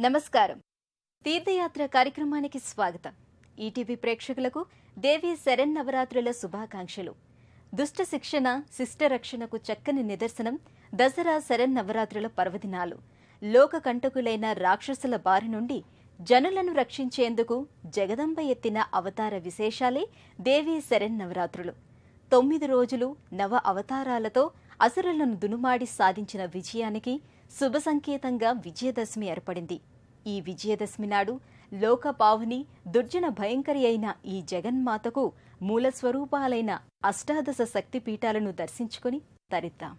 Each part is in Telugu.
నమస్కారం. తీర్థయాత్ర కార్యక్రమానికి స్వాగతం. ఈటీవీ ప్రేక్షకులకు దేవి శరన్నవరాత్రుల శుభాకాంక్షలు. దుష్ట శిక్షణ, శిష్ట రక్షణకు చక్కని నిదర్శనం దసరా శరన్నవరాత్రుల పర్వదినాలు. లోక కంటకులైన రాక్షసుల బారి నుండి జనులను రక్షించేందుకు జగదంబ ఎత్తిన అవతార విశేషాలే దేవి శరన్నవరాత్రులు. 9 రోజులు నవ అవతారాలతో అసురులను దునుమాడి సాధించిన విజయానికి శుభ సంకేతంగా విజయదశమి ఏర్పడింది. ఈ విజయదశమి నాడు లోకపావని దుర్జన భయంకరి అయిన ఈ జగన్మాతకు మూల స్వరూపాలైన అష్టాదశ శక్తిపీఠాలను దర్శించుకుని తరిద్దాం.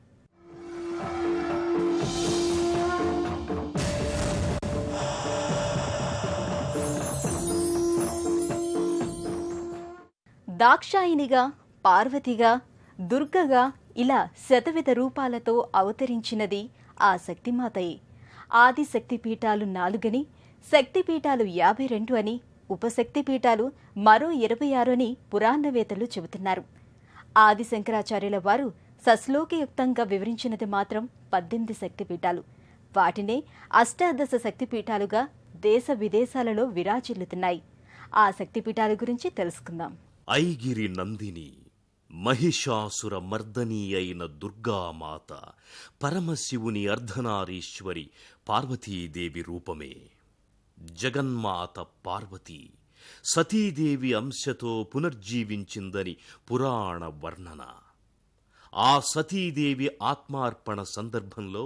దాక్షాయినిగా, పార్వతిగా, దుర్గగా ఇలా శతవిధ రూపాలతో అవతరించినది ఆ శక్తిమాతయే. ఆది శక్తిపీఠాలు 4 శక్తిపీఠాలు 52 అని, ఉపశక్తిపీఠాలు మరో 26 అని పురాణవేత్తలు చెబుతున్నారు. ఆది శంకరాచార్యుల వారు సశ్లోకయుక్తంగా వివరించినది మాత్రం 18 శక్తిపీఠాలు. వాటినే అష్టాదశ శక్తిపీఠాలుగా దేశ విదేశాలలో విరాజిల్లుతున్నాయి. ఆ శక్తిపీఠాల గురించి తెలుసుకుందాం. ఐగిరి నందిని, మహిషాసుర మర్దనీ అయిన దుర్గామాత, పరమశివుని అర్ధనారీశ్వరి పార్వతీదేవి రూపమే. జగన్మాత పార్వతి సతీదేవి అంశతో పునర్జీవించిందని పురాణ వర్ణన. ఆ సతీదేవి ఆత్మార్పణ సందర్భంలో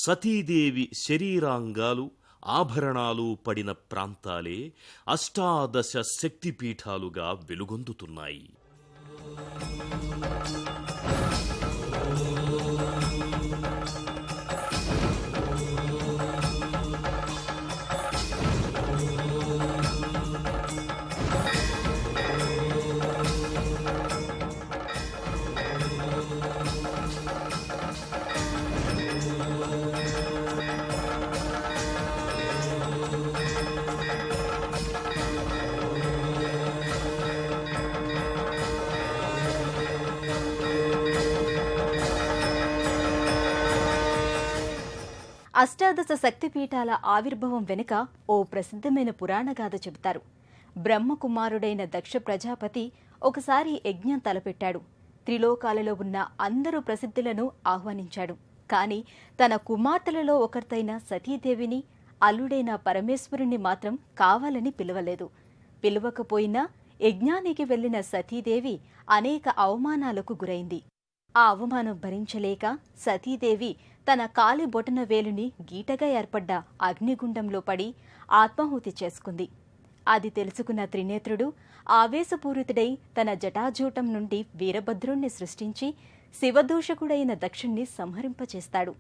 సతీదేవి శరీరాంగాలు, ఆభరణాలు పడిన ప్రాంతాలే అష్టాదశ శక్తిపీఠాలుగా వెలుగొందుతున్నాయి. అష్టాదశ శక్తిపీఠాల ఆవిర్భావం వెనుక ఓ ప్రసిద్ధమైన పురాణగాథ చెబుతారు. బ్రహ్మకుమారుడైన దక్ష ప్రజాపతి ఒకసారి యజ్ఞం తలపెట్టాడు. త్రిలోకాలలో ఉన్న అందరూ ప్రసిద్ధులను ఆహ్వానించాడు. కాని తన కుమార్తెలలో ఒకరితైన సతీదేవిని, అల్లుడైన పరమేశ్వరుణ్ణి మాత్రం కావాలని పిలవలేదు. పిలవకపోయినా యజ్ఞానికి వెళ్లిన సతీదేవి అనేక అవమానాలకు గురైంది. ఆ అవమానం భరించలేక సతీదేవి తన కాలి బొటన వేలుని గీటగా ఏర్పడ్డ అగ్నిగుండంలో పడి ఆత్మాహుతి చేసుకుంది. అది తెలుసుకున్న త్రినేత్రుడు ఆవేశపూరితుడై తన జటాజూటం నుండి వీరభద్రుణ్ణి సృష్టించి శివదూషకుడైన దక్షుణ్ణి సంహరింపచేస్తాడు.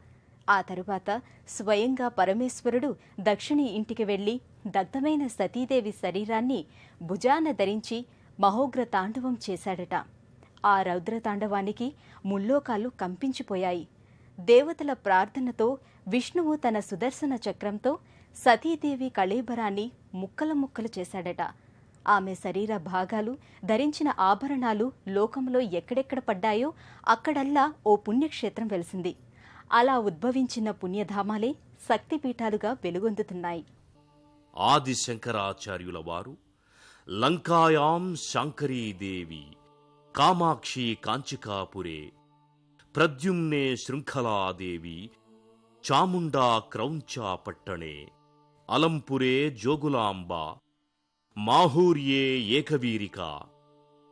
ఆ తరువాత స్వయంగా పరమేశ్వరుడు దక్షుని ఇంటికి వెళ్లి దగ్ధమైన సతీదేవి శరీరాన్ని భుజాన ధరించి మహోగ్ర తాండవం చేశాడట. ఆ రౌద్రతాండవానికి ముల్లోకాలు కంపించిపోయాయి. దేవతల ప్రార్థనతో విష్ణువు తన సుదర్శన చక్రంతో సతీదేవి కళేబరాన్ని ముక్కలు ముక్కలు చేశాడట. ఆమె శరీర భాగాలు, ధరించిన ఆభరణాలు లోకంలో ఎక్కడెక్కడ పడ్డాయో అక్కడల్లా ఓ పుణ్యక్షేత్రం వెలిసింది. అలా ఉద్భవించిన పుణ్యధామాలే శక్తిపీఠాలుగా వెలుగొందుతున్నాయి. ఆది శంకరాచార్యుల వారు లంకాయాం శాంకరీదేవి, కామాక్షి కాంచికాపురే, ప్రద్యుమ్నే శృంఖలాదేవి, చాముండా క్రౌంచా పట్టణే, అలంపురే జోగులాంబ, మాహూర్యే ఏకవీరిక,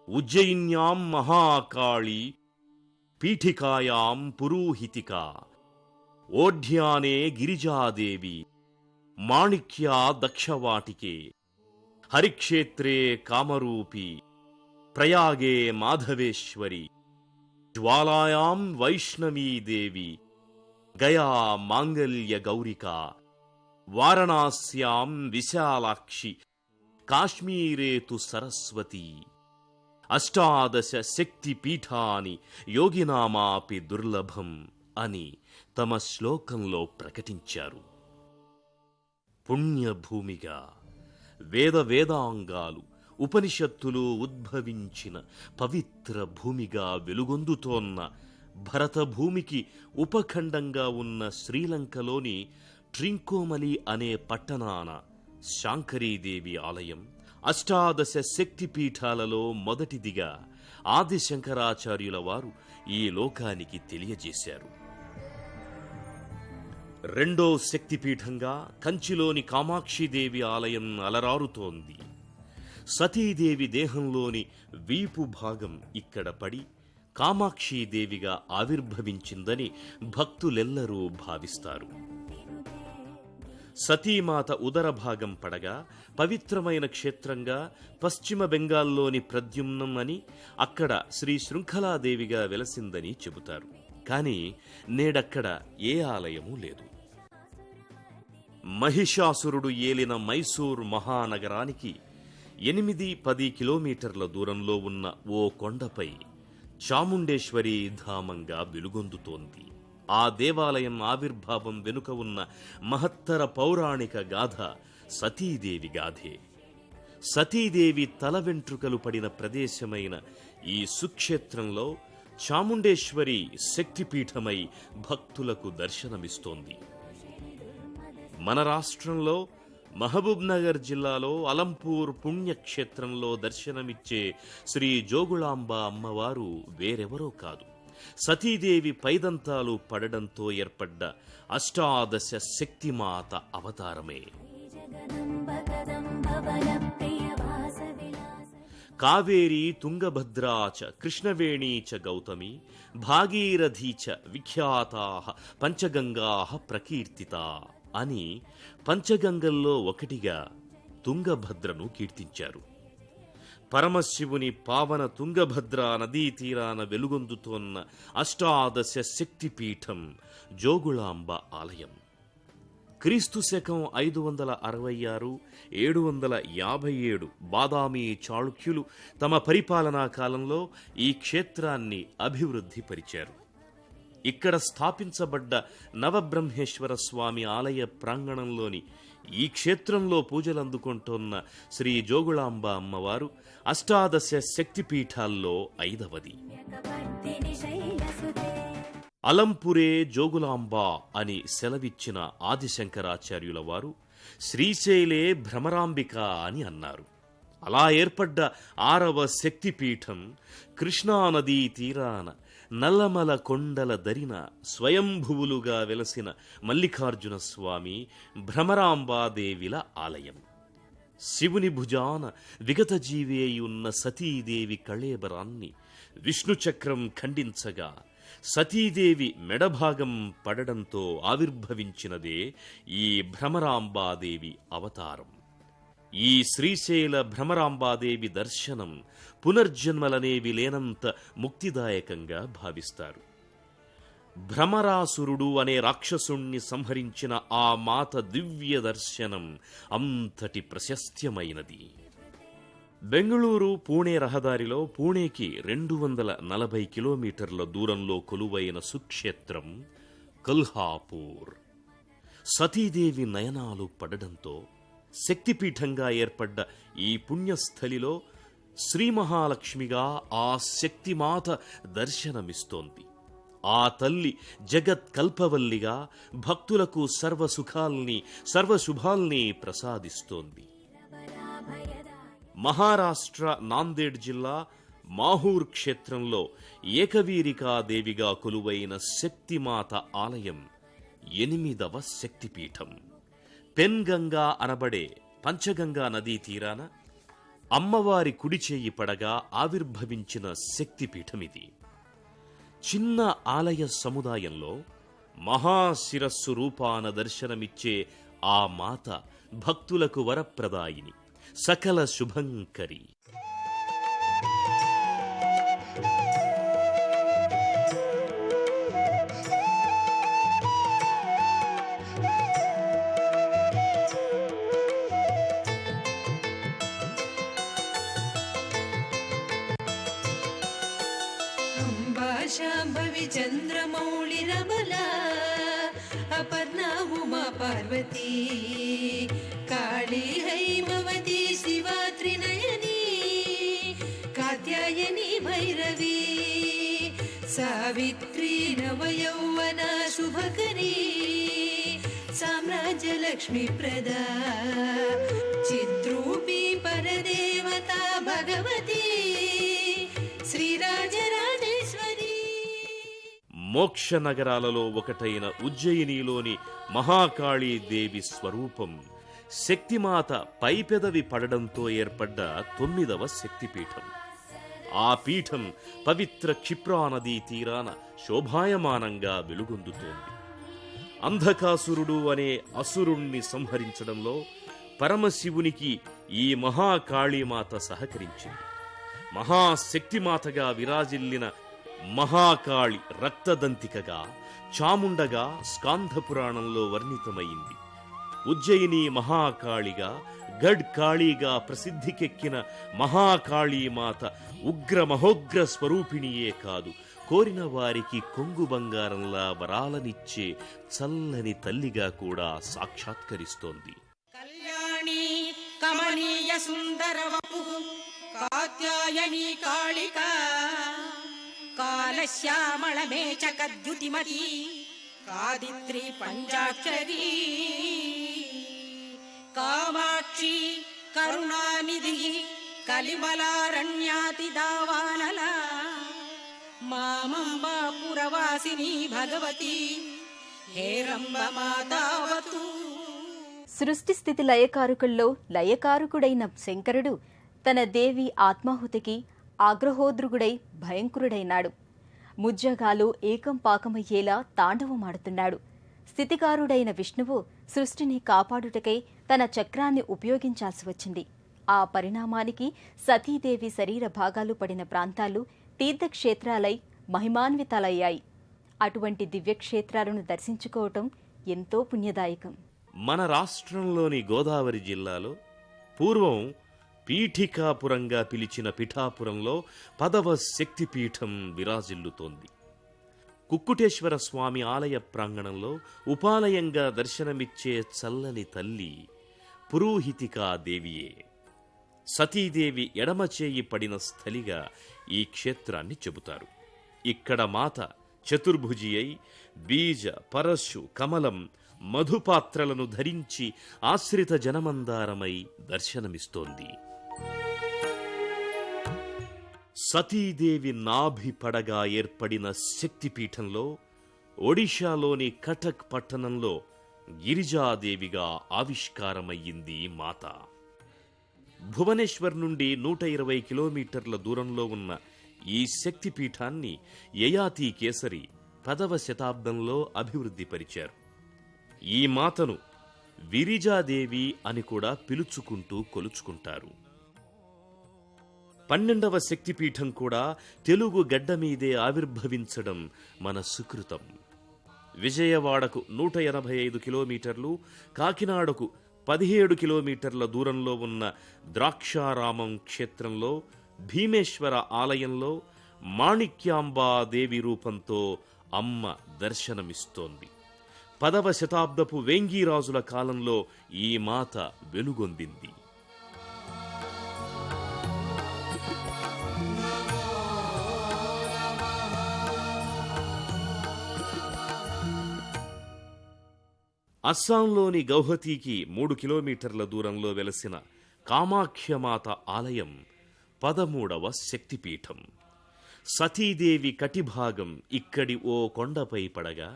ఉజ్జయిన్యాం మహాకాళి, పీఠికాయాం పురూహితిక, ఓఢ్యానే గిరిజాదేవి, మాణిక్యా దక్షవాటికే, హరిక్షేత్రే కామరూపి, ప్రయాగే మాధవేశ్వరి, జ్వాలాయాం వైష్ణవీదేవి, గయా మాంగల్య గౌరిక, వారణాస్యాం విశాలాక్షి, కాశ్మీరే తు సరస్వతి, అష్టాదశ శక్తిపీఠాని యోగినామాపి దుర్లభం అని తమ శ్లోకంలో ప్రకటించారు. పుణ్యభూమిగా వేదాంగాలు, ఉపనిషత్తులు ఉద్భవించిన పవిత్ర భూమిగా వెలుగొందుతోన్న భరతభూమికి ఉపఖండంగా ఉన్న శ్రీలంకలోని ట్రింకోమలి అనే పట్టణాన శాంకరీదేవి ఆలయం అష్టాదశ శక్తిపీఠాలలో మొదటిదిగా ఆదిశంకరాచార్యుల వారు ఈ లోకానికి తెలియజేశారు. రెండో శక్తిపీఠంగా కంచిలోని కామాక్షిదేవి ఆలయం అలరారుతోంది. సతీదేవి దేహంలోని వీపు భాగం ఇక్కడ పడి కామాక్షీదేవిగా ఆవిర్భవించిందని భక్తులెల్లరూ భావిస్తారు. సతీమాత ఉదర భాగం పడగా పవిత్రమైన క్షేత్రంగా పశ్చిమ బెంగాల్లోని ప్రద్యుమ్నం అని, అక్కడ శ్రీ శృంఖలాదేవిగా వెలసిందని చెబుతారు. కాని నేడక్కడ ఏ ఆలయమూ లేదు. మహిషాసురుడు ఏలిన మైసూర్ మహానగరానికి 8-10 కిలోమీటర్ల దూరంలో ఉన్న ఓ కొండపై చాముండేశ్వరి ధామంగా వెలుగొందుతోంది. ఆ దేవాలయం ఆవిర్భావం వెనుక ఉన్న మహత్తర పౌరాణిక గాథ సతీదేవి గాథే. సతీదేవి తల వెంట్రుకలు పడిన ప్రదేశమైన ఈ సుక్షేత్రంలో చాముండేశ్వరి శక్తిపీఠమై భక్తులకు దర్శనమిస్తోంది. మన రాష్ట్రంలో మహబూబ్ నగర్ జిల్లాలో అలంపూర్ పుణ్యక్షేత్రంలో దర్శనమిచ్చే శ్రీ జోగుళాంబ అమ్మవారు వేరెవరో కాదు, సతీదేవి పైదంతాలు పడడంతో ఏర్పడ్డ అష్టాదశ శక్తిమాత అవతారమే. కావేరీ తుంగభద్రా చ కృష్ణవేణీ చ గౌతమి భాగీరథీ చ విఖ్యాతాః పంచగంగాః ప్రకీర్తితా అని పంచగంగల్లో ఒకటిగా తుంగభద్రను కీర్తించారు. పరమశివుని పావన తుంగభద్ర నదీ తీరాన వెలుగొందుతోన్న అష్టాదశ శక్తిపీఠం జోగుళాంబ ఆలయం. క్రీస్తు శకం 566-757 బాదామీ చాళుక్యులు తమ పరిపాలనా కాలంలో ఈ క్షేత్రాన్ని అభివృద్ధిపరిచారు. ఇక్కడ స్థాపించబడ్డ నవబ్రహ్మేశ్వర స్వామి ఆలయ ప్రాంగణంలోని ఈ క్షేత్రంలో పూజలందుకుంటోన్న శ్రీ జోగుళాంబ అమ్మవారు అష్టాదశ శక్తిపీఠాల్లో 5వది. అలంపురే జోగులాంబ అని సెలవిచ్చిన ఆదిశంకరాచార్యుల వారు శ్రీశైలే భ్రమరాంబిక అని అన్నారు. అలా ఏర్పడ్డ 6వ శక్తిపీఠం కృష్ణానదీ తీరాన నల్లమల కొండల దరిన స్వయంభువులుగా వెలసిన మల్లికార్జున స్వామి భ్రమరాంబాదేవిల ఆలయం. శివుని భుజాన విగతజీవేయున్న సతీదేవి కళేబరాన్ని విష్ణుచక్రం ఖండించగా సతీదేవి మెడభాగం పడడంతో ఆవిర్భవించినదే ఈ భ్రమరాంబాదేవి అవతారం. ఈ శ్రీశైల భ్రమరాంబాదేవి దర్శనం పునర్జన్మలనేవి లేనంత ముక్తిదాయకంగా భావిస్తారు. భ్రమరాసురుడు అనే రాక్షసుణ్ణి సంహరించిన ఆ మాత దివ్య దర్శనం అంతటి ప్రశస్త్యమైనది. బెంగళూరు పూణే రహదారిలో పూణేకి 240 కిలోమీటర్ల దూరంలో కొలువైన సుక్షేత్రం కల్హాపూర్. సతీదేవి నయనాలు పడడంతో శక్తిపీఠంగా ఏర్పడ్డ ఈ పుణ్యస్థలిలో శ్రీ మహాలక్ష్మిగా ఆ శక్తిమాత దర్శనమిస్తోంది. ఆ తల్లి జగత్కల్పవల్లిగా భక్తులకు సర్వసుఖాల్ని సర్వశుభాల్ని ప్రసాదిస్తోంది. మహారాష్ట్ర నాందేడ్ జిల్లా మాహూర్ క్షేత్రంలో ఏకవీరికాదేవిగా కొలువైన శక్తిమాత ఆలయం 8వ శక్తిపీఠం. పెన్గంగా అనబడే పంచగంగా నదీ తీరాన అమ్మవారి కుడిచేయి పడగా ఆవిర్భవించిన శక్తిపీఠమిది. చిన్న ఆలయ సముదాయంలో మహాశిరస్సు రూపాన దర్శనమిచ్చే ఆ మాత భక్తులకు వరప్రదాయిని, సకల శుభంకరి. శాంభవి చంద్రమౌళిరమలా అపర్ణా ఉమా పార్వతీ కాళీ హైమవతి శివా త్రినయనీ కాత్యాయని భైరవీ సావిత్రీ నవయౌవన శుభకరీ సామ్రాజ్య లక్ష్మీ ప్రదా చిద్రూపీ పరదేవతా భగవతి శ్రీరాజరాజేశ్వరి. మోక్ష నగరాలలో ఒకటైన ఉజ్జయినిలోని మహాకాళీదేవి స్వరూపం శక్తిమాత పైపెదవి పడడంతో ఏర్పడ్డ 9వ శక్తిపీఠం. ఆ పీఠం పవిత్ర క్షిప్రా నదీ తీరాన శోభాయమానంగా వెలుగొందుతోంది. అంధకాసురుడు అనే అసురుణ్ణి సంహరించడంలో పరమశివునికి ఈ మహాకాళీమాత సహకరించింది. మహాశక్తిమాతగా విరాజిల్లిన మహాకాళి రక్తదంతికగా, చాముండగా స్కాంధ పురాణంలో వర్ణితమైంది. ఉజ్జయిని మహాకాళిగా, గఢ్ కాళీగా ప్రసిద్ధికెక్కిన మహాకాళీమాత ఉగ్ర మహోగ్ర స్వరూపిణియే కాదు, కోరిన వారికి కొంగు బంగారంలా వరాలనిచ్చే చల్లని తల్లిగా కూడా సాక్షాత్కరిస్తోంది. కళ్యాణి కమనీయ సుందర వపు కాత్యాయని కాళికా కాలశ్యామళ మేచకద్యుతిమతి కాదిత్రి పంచాక్షరీ కామాక్షి కరుణానిధి కలిమలారణ్యాతి దావానల మామంబా పురవాసిని భగవతి హేరంబ మాతావతు. సృష్టి స్థితి లయకారుకుల్లో లయకారుకుడైన శంకరుడు తన దేవి ఆత్మాహుతికి ఆగ్రహోద్రుగుడై భయంకరుడైనాడు. ముజ్జగాలు ఏకం పాకమయ్యేలా తాండవమాడుతున్నాడు. స్థితికారుడైన విష్ణువు సృష్టిని కాపాడుటకై తన చక్రాన్ని ఉపయోగించాల్సి వచ్చింది. ఆ పరిణామానికి సతీదేవి శరీర భాగాలు పడిన ప్రాంతాలు తీర్థక్షేత్రాలై మహిమాన్వితాలయ్యాయి. అటువంటి దివ్యక్షేత్రాలను దర్శించుకోవటం ఎంతో పుణ్యదాయకం. మన రాష్ట్రంలోని గోదావరి జిల్లాలో పూర్వం పీఠికాపురంగా పిలిచిన పిఠాపురంలో 10వ శక్తిపీఠం విరాజిల్లుతోంది. కుక్కుటేశ్వర స్వామి ఆలయ ప్రాంగణంలో ఉపాలయంగా దర్శనమిచ్చే చల్లని తల్లి పురోహితికాదేవియే. సతీదేవి ఎడమచేయి పడిన స్థలిగా ఈ క్షేత్రాన్ని చెబుతారు. ఇక్కడ మాత చతుర్భుజి అయి బీజ, పరశు, కమలం, మధుపాత్రలను ధరించి ఆశ్రిత జనమందారమై దర్శనమిస్తోంది. సతీదేవి నాభి పడగా ఏర్పడిన శక్తిపీఠంలో ఒడిషాలోని కటక్ పట్టణంలో గిరిజాదేవిగా ఆవిష్కారమయ్యింది మాత. భువనేశ్వర్ నుండి 120 కిలోమీటర్ల దూరంలో ఉన్న ఈ శక్తిపీఠాన్ని యయాతి కేసరి 10వ శతాబ్దంలో అభివృద్ధిపరిచారు. ఈ మాతను విరిజాదేవి అని కూడా పిలుచుకుంటూ కొలుచుకుంటారు. 12వ శక్తిపీఠం కూడా తెలుగు గడ్డ మీదే ఆవిర్భవించడం మన సుకృతం. విజయవాడకు 185 కిలోమీటర్లు, కాకినాడకు 17 కిలోమీటర్ల దూరంలో ఉన్న ద్రాక్షారామం క్షేత్రంలో భీమేశ్వర ఆలయంలో మాణిక్యాంబాదేవి రూపంతో అమ్మ దర్శనమిస్తోంది. 10వ శతాబ్దపు వేంగీరాజుల కాలంలో ఈ మాత వెలుగొందింది. అస్సాంలోని గౌహతికి 3 కిలోమీటర్ల దూరంలో వెలసిన కామాఖ్యమాత ఆలయం 13వ శక్తిపీఠం. సతీదేవి కటిభాగం ఇక్కడి ఓ కొండపై పడగా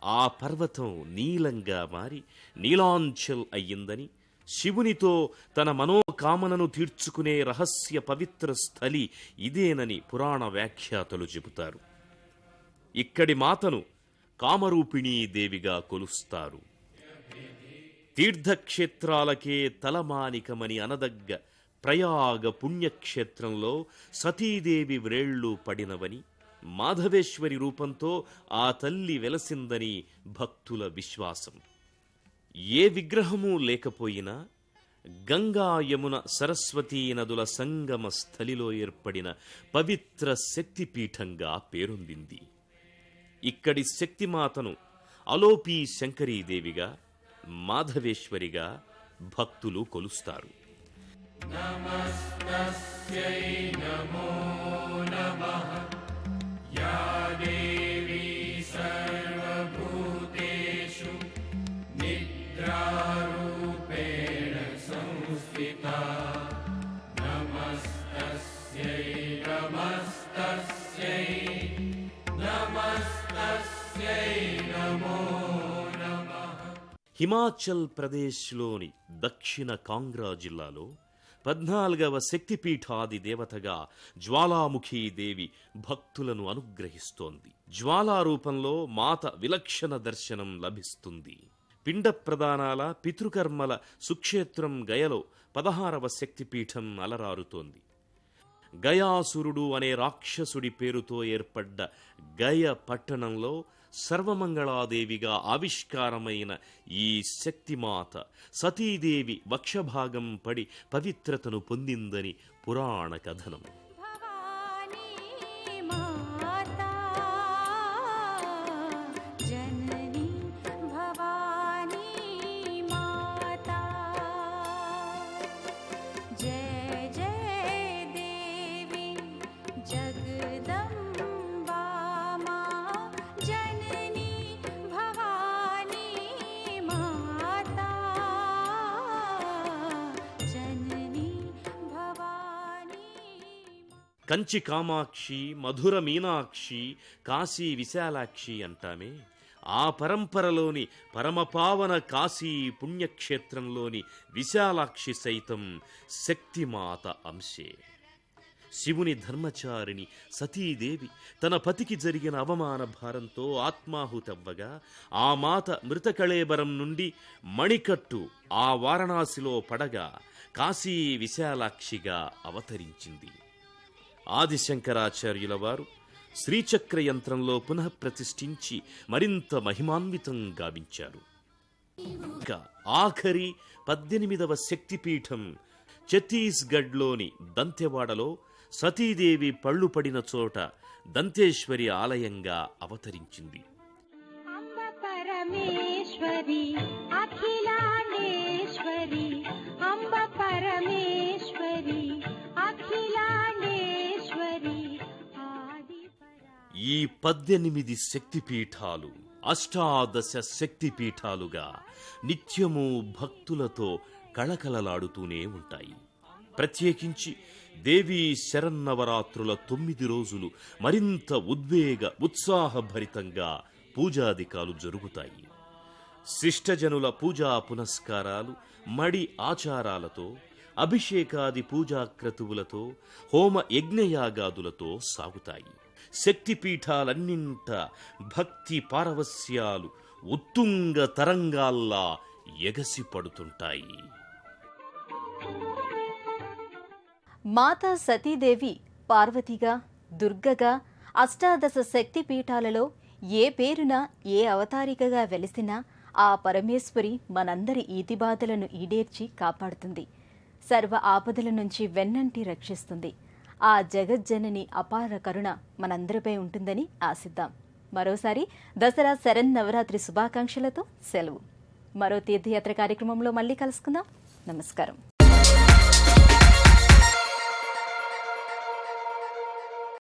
ఆ పర్వతం నీలంగా మారి నీలాంచల్ అయ్యిందని, శివునితో తన మనోకామనను తీర్చుకునే రహస్య పవిత్ర స్థలి ఇదేనని పురాణ వ్యాఖ్యాతలు చెబుతారు. ఇక్కడి మాతను కామరూపిణీ దేవిగా కొలుస్తారు. తీర్థక్షేత్రాలకే తలమానికమని అనదగ్గ ప్రయాగ పుణ్యక్షేత్రంలో సతీదేవి వ్రేళ్లు పడినవని, మాధవేశ్వరి రూపంతో ఆ తల్లి వెలసిందని భక్తుల విశ్వాసం. ఏ విగ్రహమూ లేకపోయినా గంగా, యమున, సరస్వతీ నదుల సంగమ స్థలిలో ఏర్పడిన పవిత్ర శక్తిపీఠంగా పేరొందింది. ఇక్కడి శక్తిమాతను అలోపీ శంకరీదేవిగా, మాధవేశ్వరిగా భక్తులు కొలుస్తారు. నమస్తస్యై నమో నమః యా దేవీ సర్వభూతేషు నిత్యం హిమాచల్ ప్రదేశ్లోని దక్షిణ కాంగ్రా జిల్లాలో 14వ శక్తిపీఠాది దేవతగా జ్వాలాముఖీ దేవి భక్తులను అనుగ్రహిస్తోంది. జ్వాలా రూపంలో మాత విలక్షణ దర్శనం లభిస్తుంది. పిండ ప్రదానాల పితృకర్మల సుక్షేత్రం గయలో 16వ శక్తిపీఠం అలరారుతోంది. గయాసురుడు అనే రాక్షసుడి పేరుతో ఏర్పడ్డ గయ పట్టణంలో సర్వమంగళాదేవిగా ఆవిష్కారమైన ఈ శక్తిమాత సతీదేవి వక్షభాగం పడి పవిత్రతను పొందిందని పురాణ కథనం. భవానీ మాతా జననీ భవానీ మాతా జయ జయ దేవి జగదంబా మా జననీ భవానీ మాతా జననీ భవానీ కంచి కామాక్షి, మధుర మీనాక్షి, కాశీ విశాలాక్షి అంటామే, ఆ పరంపరలోని పరమపావన కాశీ పుణ్యక్షేత్రంలోని విశాలాక్షి సైతం శక్తిమాత అంశే. శివుని ధర్మచారిణి సతీదేవి తన పతికి జరిగిన అవమాన భారంతో ఆత్మాహుతవ్వగా ఆ మాత మృతకళేబరం నుండి మణికట్టు ఆ వారణాసిలో పడగా కాశీ విశాలాక్షిగా అవతరించింది. ఆదిశంకరాచార్యుల వారు శ్రీచక్ర యంత్రంలో పునఃప్రతిష్ఠించి మరింత మహిమాన్వితం గావించారు. ఇక ఆఖరి 18వ శక్తిపీఠం ఛత్తీస్గఢ్లోని దంతెవాడలో సతీదేవి పళ్ళు పడిన చోట దంతేశ్వరి ఆలయంగా అవతరించింది. అంబ పరమేశ్వరి అఖిలాండేశ్వరి అంబ పరమేశ్వరి అఖిలాండేశ్వరి ఆది ఈ 18 శక్తిపీఠాలు అష్టాదశ శక్తిపీఠాలుగా నిత్యము భక్తులతో కళకళలాడుతూనే ఉంటాయి. ప్రత్యేకించి దేవీ శరన్నవరాత్రుల 9 రోజులు మరింత ఉత్సాహభరితంగా పూజాదికాలు జరుగుతాయి. శిష్టజనుల పూజా పునస్కారాలు మడి ఆచారాలతో, అభిషేకాది పూజాక్రతువులతో, హోమ యజ్ఞయాగాదులతో సాగుతాయి. శక్తిపీఠాలన్నింట భక్తి పారవస్యాలు ఉత్తుంగ తరంగాల్లా ఎగసిపడుతుంటాయి. మాతా సతీదేవి పార్వతిగా, దుర్గగా, అష్టాదశ శక్తిపీఠాలలో ఏ పేరున ఏ అవతారికగా వెలిసినా ఆ పరమేశ్వరి మనందరి ఈతిబాధలను ఈడేర్చి కాపాడుతుంది. సర్వ ఆపదల నుంచి వెన్నంటి రక్షిస్తుంది. ఆ జగజ్జనని అపార కరుణ మనందరిపై ఉంటుందని ఆశిద్దాం. మరోసారి దసరా శరన్నవరాత్రి శుభాకాంక్షలతో సెలవు. మరో తీర్థయాత్ర కార్యక్రమంలో మళ్ళీ కలుసుకుందాం. నమస్కారం.